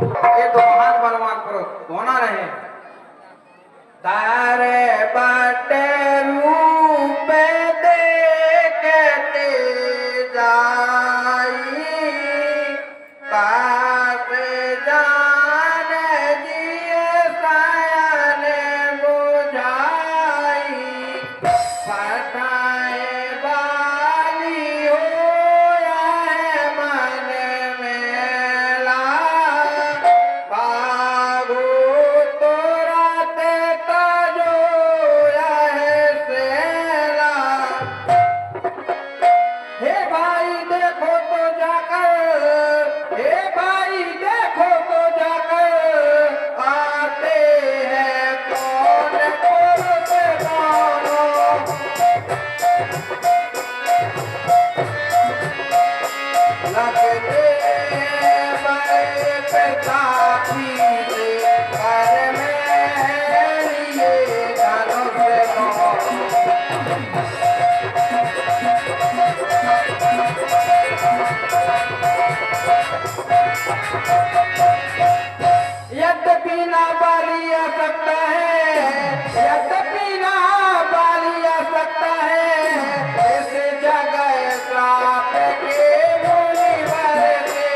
ये तो महान बलवान पुरुष होना रहे तारे बटे रूप देखते जाई पाप जान जिए सायन बुझाई पठाए बाली हो है मन मेला पागो तो रात ताजो है सेला हे भाई देखो तो जाकर हे भाई देखो तो जाकर आते हैं कौन पुरुष दोनों लगते बड़े प्रतापी से घर में लिए धनुष दोनों यद्यपि ना बाली आ सकता है यद्यपि ना बाली आ सकता है इस जगह श्राप के मुनिवर से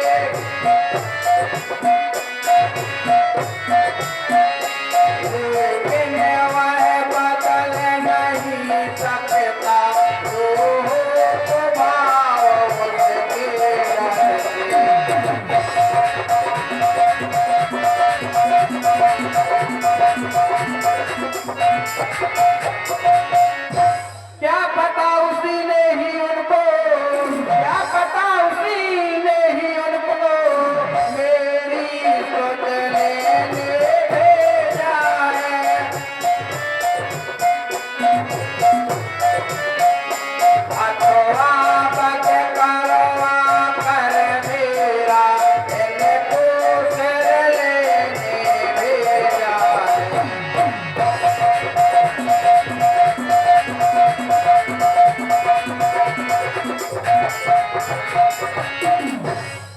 लेकिन वह बदल नहीं सकता रूह स्वभाव उसके रहते क्या पता उसी ने ही उनको क्या पता उसी ने ही उनको मेरी सोच लेने भेजा है अथवा बच करवा कर मेरा इनको सिर लेने भेजा है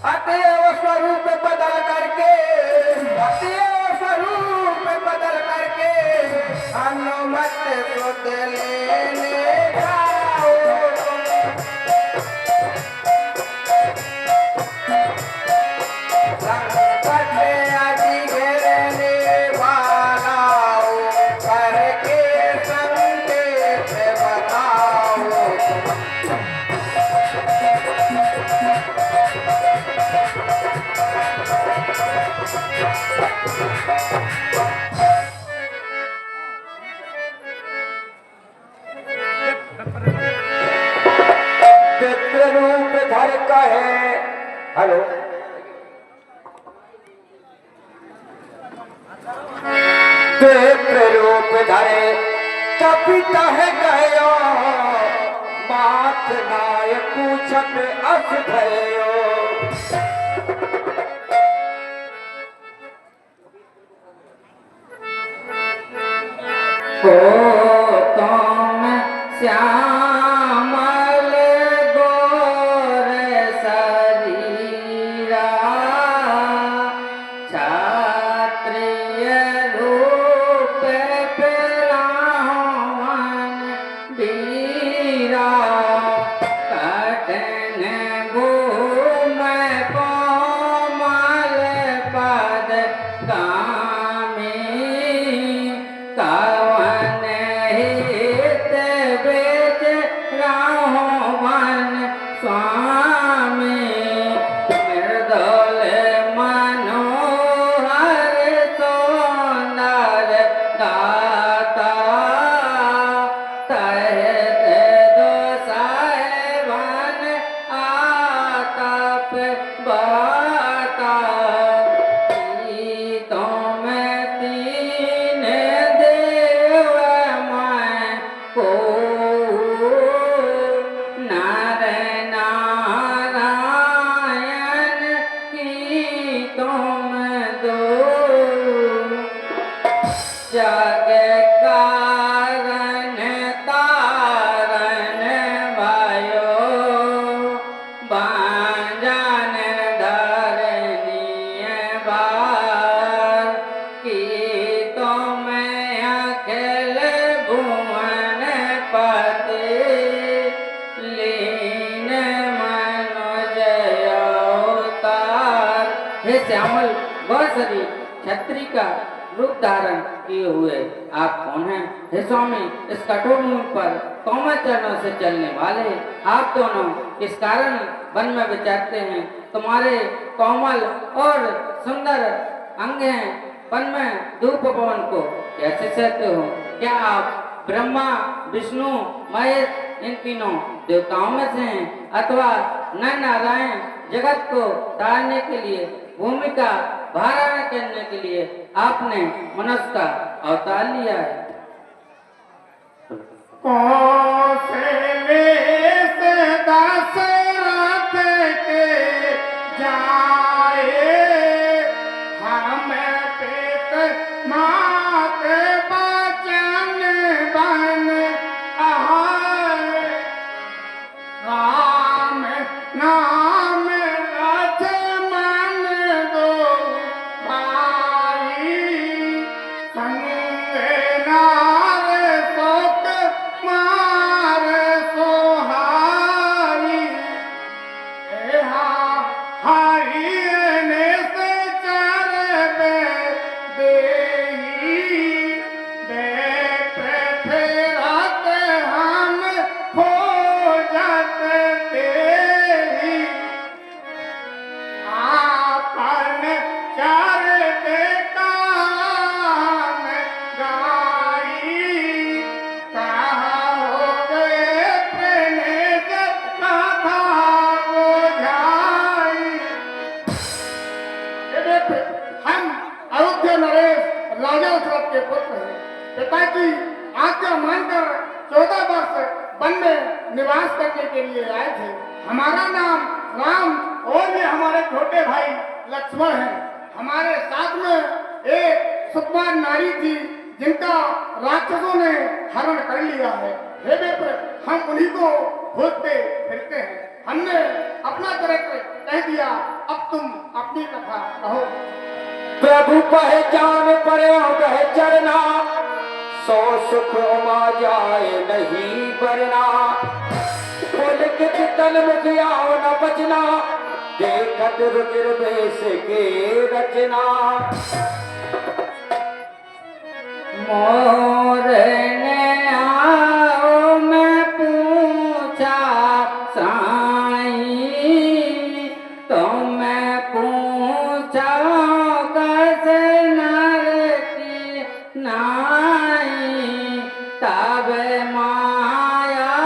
अतएव स्वरूप बदल करके अतएव स्वरूप बदल करके अनुमत सुध लेने जाओ संकट आदि घेरने वाला हो करके संकेत बताओ चित्र रूप धर कहे हेलो चित्र रूप धरे कपिता है गयो माथ नाय पूछत अस भयो को तुम श्यामल गोर शरीरा क्षत्रिय रूप पिरावन बीरा कटन घूम कोमल पद कामी कवन हित बेच राहोवन स्वामी मृदुल मनोहर सुंदर गाता तहत दोसावन आतप बाता तुम तीन देव मैं को नर नारायण की तुम दो जग कारण तारण भयो बांजन धरणीय पार की तो मैं अखिल भुवन पति लीन मनोज अवतार। हे श्यामल गौसरी छत्री का रूप धारण किए हुए आप कौन हैं? हे स्वामी, इस कठोर मुंह पर कोमल चरणों से चलने वाले आप दोनों किस कारण वन में विचरते हैं? तुम्हारे कोमल और सुंदर अंग हैं, वन में धूप पवन को कैसे सहते हो? क्या आप ब्रह्मा विष्णु महेश इन तीनों देवताओं में से हैं, अथवा नर नारायण जगत को तारने के लिए भूमि का भारण करने के लिए आपने मनुष्य का अवतार लिया है? कौशले से दशरथ के जाए, हम पेट मात बचन बन आए। राम नाम लक्ष्मण दो भाई, संग नार शोक मार सोहाई। एहा हरि ने से चरबे देही, बेट फेरत हम खोजत तेही। आपन चरते कान गाई, कहा हो गए प्रणेत कथा बुझाई। हम अयोध्या नरेश राजा दशरथ के पुत्र हैं। पिता की आज्ञा मानकर 14 वर्ष वन में निवास करने के लिए आए थे। हमारा नाम राम और ये हमारे छोटे भाई लक्ष्मण हैं। हमारे साथ में एक सुकुमार नारी थी जिनका राक्षसों ने हरण कर लिया है। हे विप्र, हम उन्हीं को खोजते फिरते हैं। हमने अपना चरित्र कह दिया, अब तुम अपनी कथा कहो। प्रभु पहचान पर्यो कह चरना, सो सुख उमा जाए नहीं बरना। पुलकित तन मुख आओ न बचना, देखत रुचिर भेष के रचना। मोर ने आओ मैं पूछा साई, तो मैं पूछा कस नर की नाई। तब माया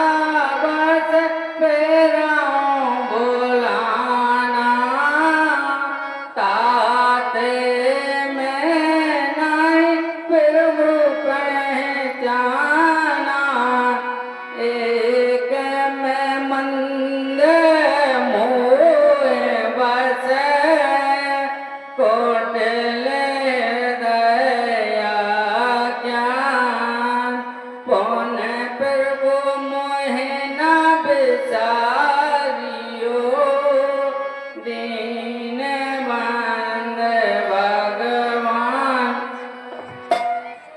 बस फेराऊं बुलाना, ताते में नहीं प्रभु पहचाना। एक में मंद मोह बस, कोटल दया ज्ञान। पुन प्रभु मोहे न बिसारियो, दीन बंद भगवान।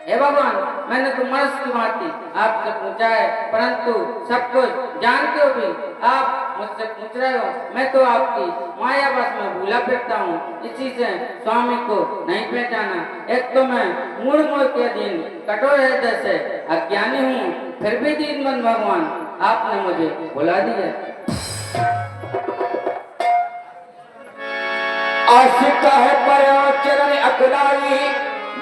हे भगवान, मैंने तो मनुष्य की भांति आपसे पूछा है, परंतु सब कुछ जानते हो भी आप मुझसे पूछ रहे हो। मैं तो आपकी मायावश में भूला फिरता हूँ, इसी से स्वामी को नहीं पहचाना। एक तो मैं मूढ़ मोह के दिन कठोर हृदय से अज्ञानी हूँ, फिर भी दीनबंधु भगवान आपने मुझे भुला दिया। आशिक है पर्यो चरण अकुलाई,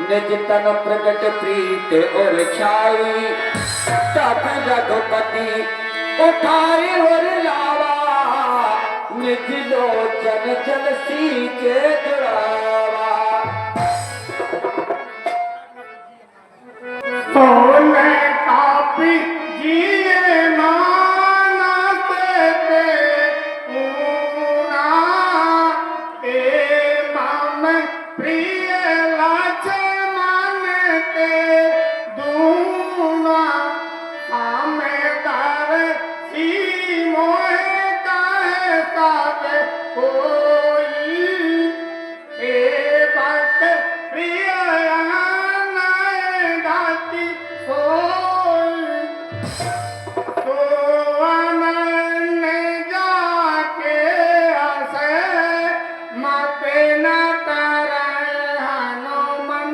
निज तन प्रगट प्रीत और छाई। तब रघुपति उठाई और लावा, निज लोचन जल सींचे जुड़ावा। सोने कापी जिए मानस पे ऊना, ए मम प्रिय लक्ष्मण के दूना। हमें दर सी मोह कहे सब कोई, प्रिय आनाए घाटी सोई तो आनंद जाके हसे माते न तारे हनुमन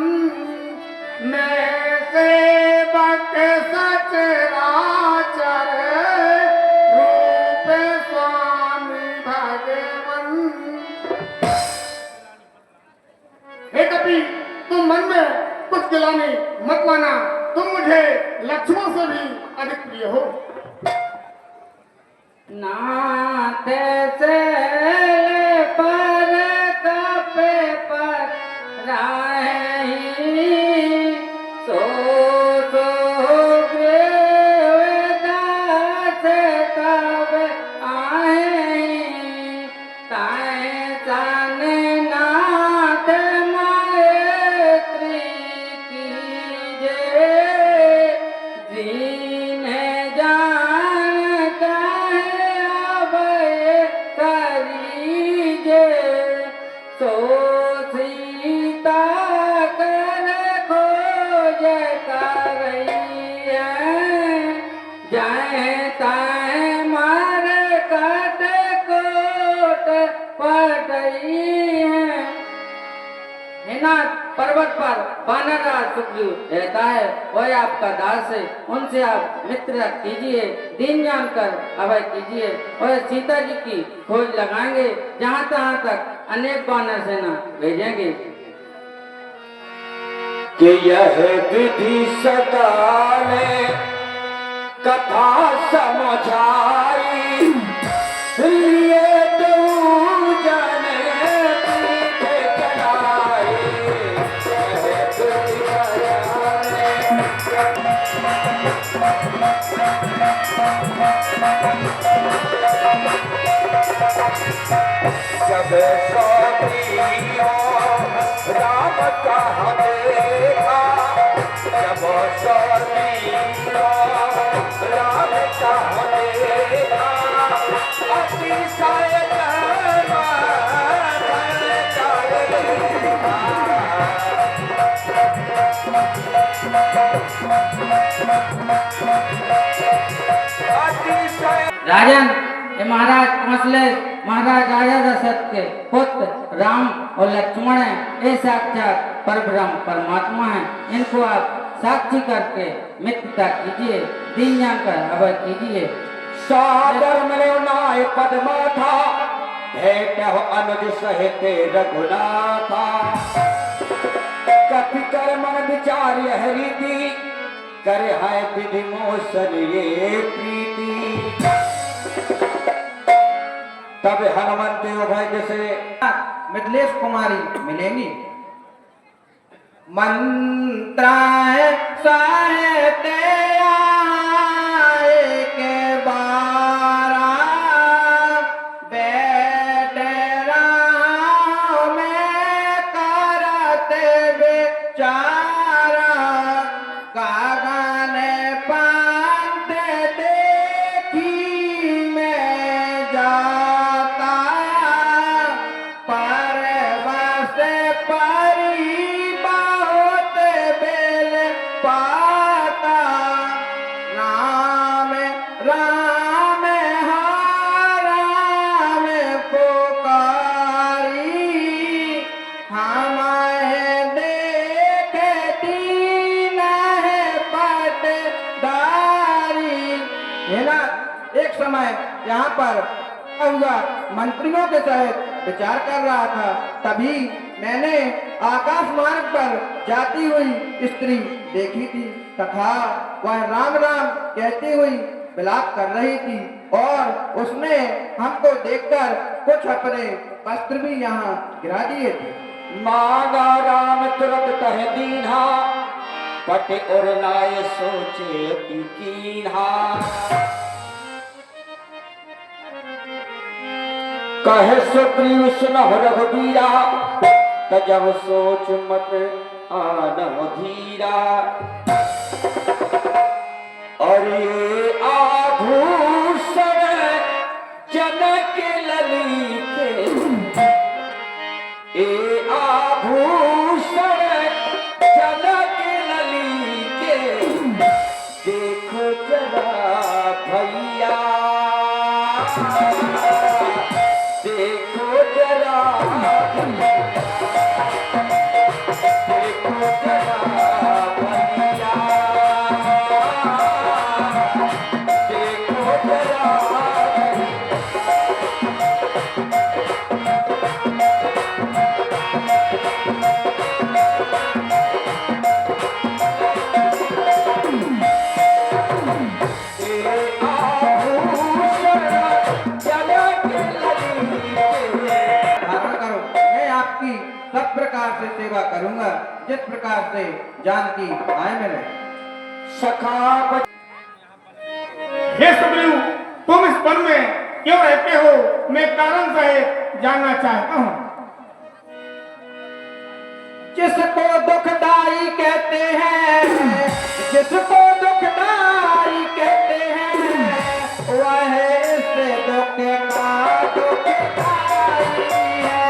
मैं सेवक सचराचर रूप स्वामी भगवन। हे कपि, तुम मन में कुछ गिलानी मत माना, तुम मुझे लक्ष्मण से भी अधिक प्रिय हो। नाते से पर कपे पर राही सो दास तब आए ताए जाने नाथ मैत्री कीजे जिन्हें जान कहे अभय करीजे सो सीता कर खोज करैया जाए ताए मार कट कोट पटई है। हे नाथ, पर्वत पर वानरराज सुग्रीव रहता है, वह आपका दास है, उनसे आप मित्र कीजिए, दीन जानकर अभय कीजिए। और सीता जी की खोज लगाएंगे, जहाँ तहाँ तक अनेक वानर सेना भेजेंगे। कि यह विधि सदा ने कथा समझाई लिए तू जने पीछे चढ़ाई। यह विधि सदा जब सौतियों राम का देखा, जब सौतियों राम का देखा, अतिशय धर्म राजन, ये महाराज कौशले महाराज राजा दशरथ के पुत्र राम और लक्ष्मण हैं। ये साक्षात परब्रह्म परमात्मा हैं। इनको आप साक्षी करके मित्रता कीजिए, दीन जानकर अभय कीजिए। सादर मिलो नाय पद्मा था, भेंट हो अनुज सहित रघुनाथा। कपि कर मन विचार यह रीति, करे है विधि मोसन ये प्रीति। तब हनुमंत उभय से मिथिलेश कुमारी मिलेंगी। मंत्राए साहित्य आए के बारा, बैठ रहा मैं करते बेचारा। कागन पंथ देखी मैं जाता, परवश परी बहुत बेल पाता। राम राम हा राम पुकारी, हमारे देखती नहीं पटदारी। है ना, एक समय यहाँ पर हुआ मंत्रियों के सहित विचार कर रहा था, तभी मैंने आकाश मार्ग पर जाती हुई स्त्री देखी थी तथा वह राम राम कहती हुई विलाप कर रही थी और उसने हमको देखकर कुछ अपने वस्त्र भी यहाँ गिरा दिए थे। मांगा राम तुरंत कह दीन्हा, पट और लाए सोचे अति कीन्हा। कहे सुग्रीव सुनहु रघुबीरा, तजब सोच मत आनहु धीरा। और ये आभूषण जनक ललित, ये आभूषण प्रकार से सेवा करूंगा जिस प्रकार से जानकी आए मेरे। सखा हे सुग्रीव, तुम इस वन में क्यों रहते हो? मैं कारण से जानना चाहता हूँ। जिसको दुखदाई कहते हैं, जिसको दुखदाई कहते हैं, वह इस दुख का दुखदाई है।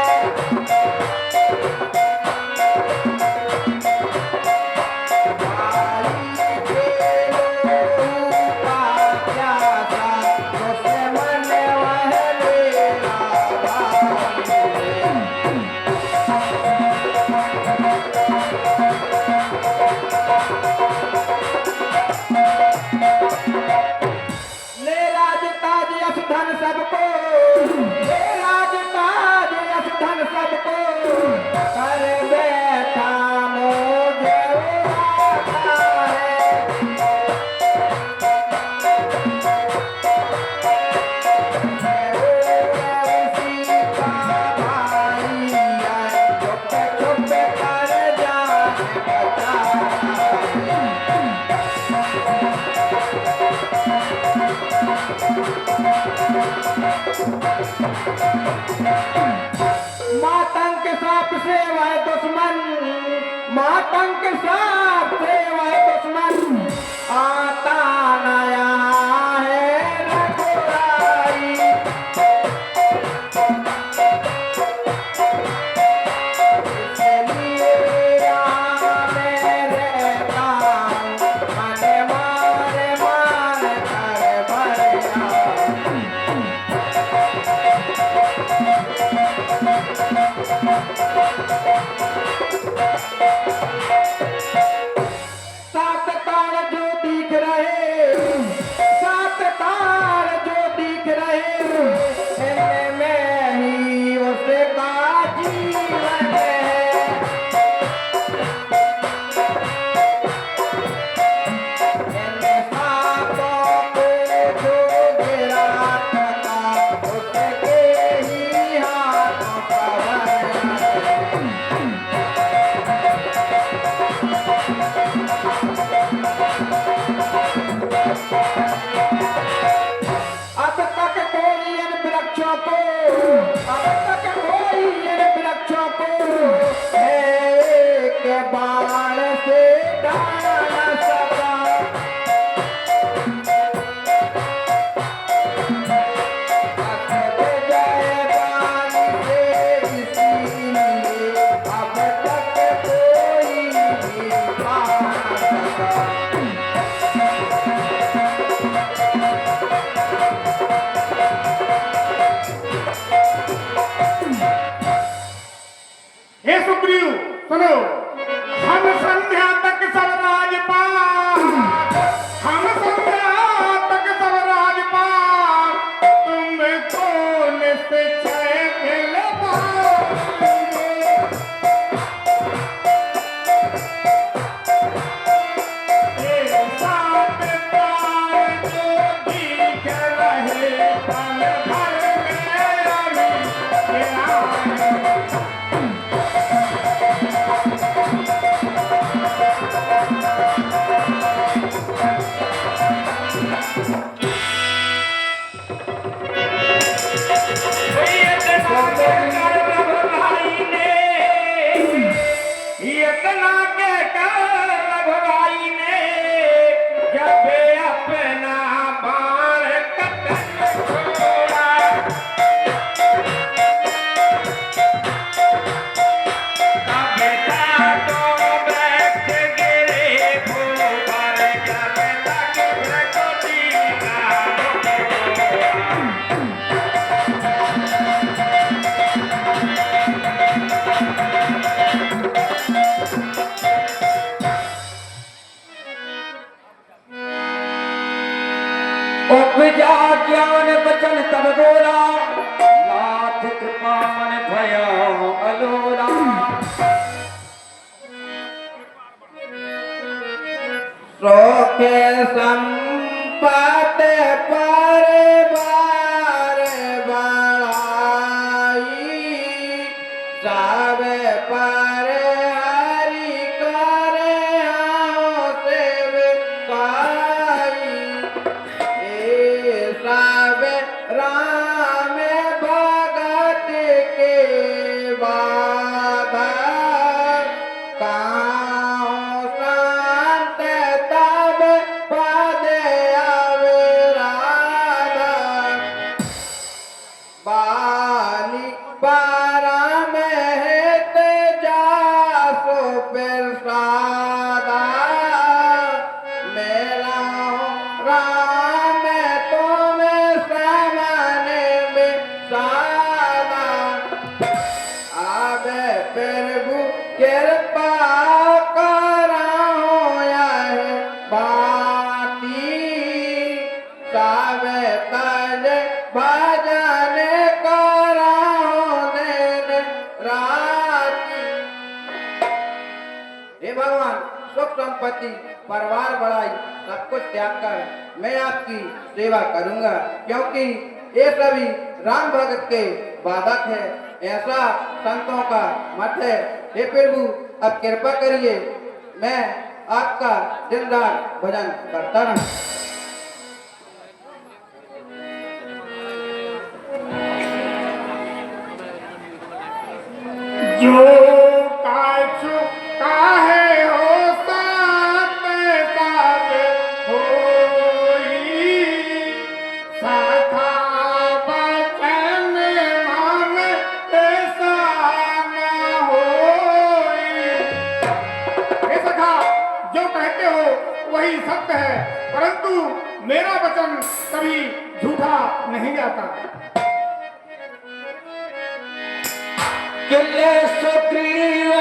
भाई के लोगों का प्यासा, दुश्मन वह मेरा भाई है। ले राज ताज यश धन सबको, ले राज ताज यश धन सबको, कर बैठा मुझे उड़ाता है। उसी का भाई है, छुप छुप कर जान बचाता है। मातंग सांप से वह दुश्मन, मातंग सांप से वह दुश्मन, आता नया है रघुराई। इसलिए यहाँ मैं रहता हूँ, मन मार मार कर भरता। सात तार जो दिख रहे, सात तार जो दिख रहे, इनमें ही उसका जीवन है। इन सांपों को जो गिराता था, उसके ही हाथों का वरना है। अब तक कोई इन वृक्षों को, अब तक कोई इन वृक्षों को एक बाण से डाल न सका। अकब गए बाण से इसीलिए अब तक कोई भी पा न सका। हे सुग्रीव, सुनो। हम संध्या तक सब राजपाल, हम संध्या तक सब राजपाल, तुमको निश्चय खिलवाएंगे। ये सात तार जो दिख रहे, पल भर में अभी गिराएंगे। इतना के कर रघुराई ने, जब अपना बाण कटन छोड़ा, तब सातों वृक्ष गिरे भूपर, जब तक प्रकृति का मुख उपजा ज्ञान बचन तब बोला, नाथ कृपा मन भयो अलोरा। सोखे संपत पर बार बढ़ाई, सब पर हे भगवान, सुख संपत्ति, परिवार बढ़ाई, सब कुछ त्याग कर मैं आपकी सेवा करूंगा, क्योंकि ये सभी राम भगत के बाधक है। ऐसा संतों का मत है। हे प्रभु, अब कृपा करिए, मैं आपका दिन रात भजन करता रहूं। जो काछु काहे हो साथ साथ होई, साथा बचन मान ऐसा न होई। हे सखा, जो कहते हो वही सत्य है, परंतु मेरा वचन कभी झूठा नहीं जाता। किले सुग्रीव